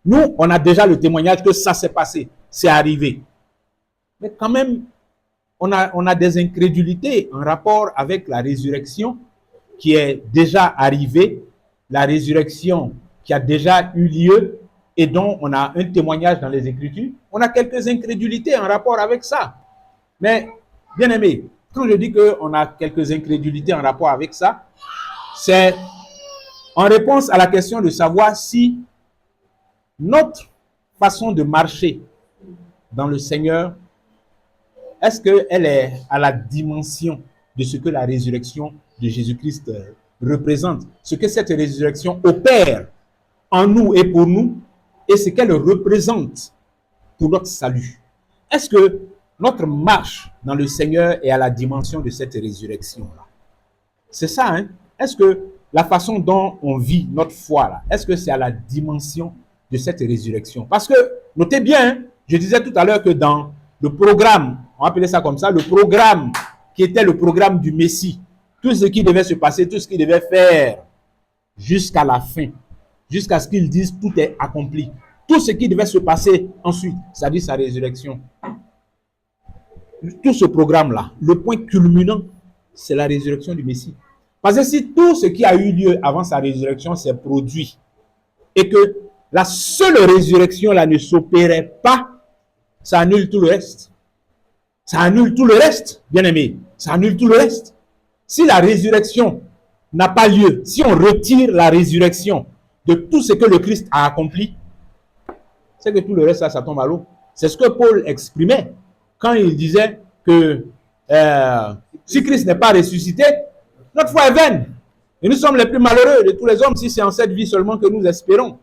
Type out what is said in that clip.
Nous, on a déjà le témoignage que ça s'est passé, c'est arrivé. Mais quand même, on a des incrédulités en rapport avec la résurrection qui est déjà arrivée, la résurrection qui a déjà eu lieu et dont on a un témoignage dans les Écritures. On a quelques incrédulités en rapport avec ça. Mais, bien aimé, quand je dis qu'on a quelques incrédulités en rapport avec ça, c'est en réponse à la question de savoir si notre façon de marcher dans le Seigneur, est-ce qu'elle est à la dimension de ce que la résurrection de Jésus-Christ représente, ce que cette résurrection opère en nous et pour nous, et ce qu'elle représente pour notre salut. Est-ce que notre marche dans le Seigneur est à la dimension de cette résurrection-là? C'est ça, hein? Est-ce que la façon dont on vit notre foi, là, est-ce que c'est à la dimension de cette résurrection? Parce que, notez bien, hein, je disais tout à l'heure que dans le programme, on appelait ça comme ça, le programme qui était le programme du Messie, tout ce qui devait se passer, tout ce qu'il devait faire jusqu'à la fin, jusqu'à ce qu'il dise tout est accompli. Tout ce qui devait se passer ensuite, c'est-à-dire sa résurrection. Tout ce programme-là, le point culminant, c'est la résurrection du Messie. Parce que si tout ce qui a eu lieu avant sa résurrection s'est produit et que la seule résurrection là ne s'opérait pas, ça annule tout le reste. Ça annule tout le reste, bien aimé. Ça annule tout le reste. Si la résurrection n'a pas lieu, si on retire la résurrection de tout ce que le Christ a accompli, c'est que tout le reste, là, ça tombe à l'eau. C'est ce que Paul exprimait quand il disait que si Christ n'est pas ressuscité, notre foi est vaine. Et nous sommes les plus malheureux de tous les hommes si c'est en cette vie seulement que nous espérons.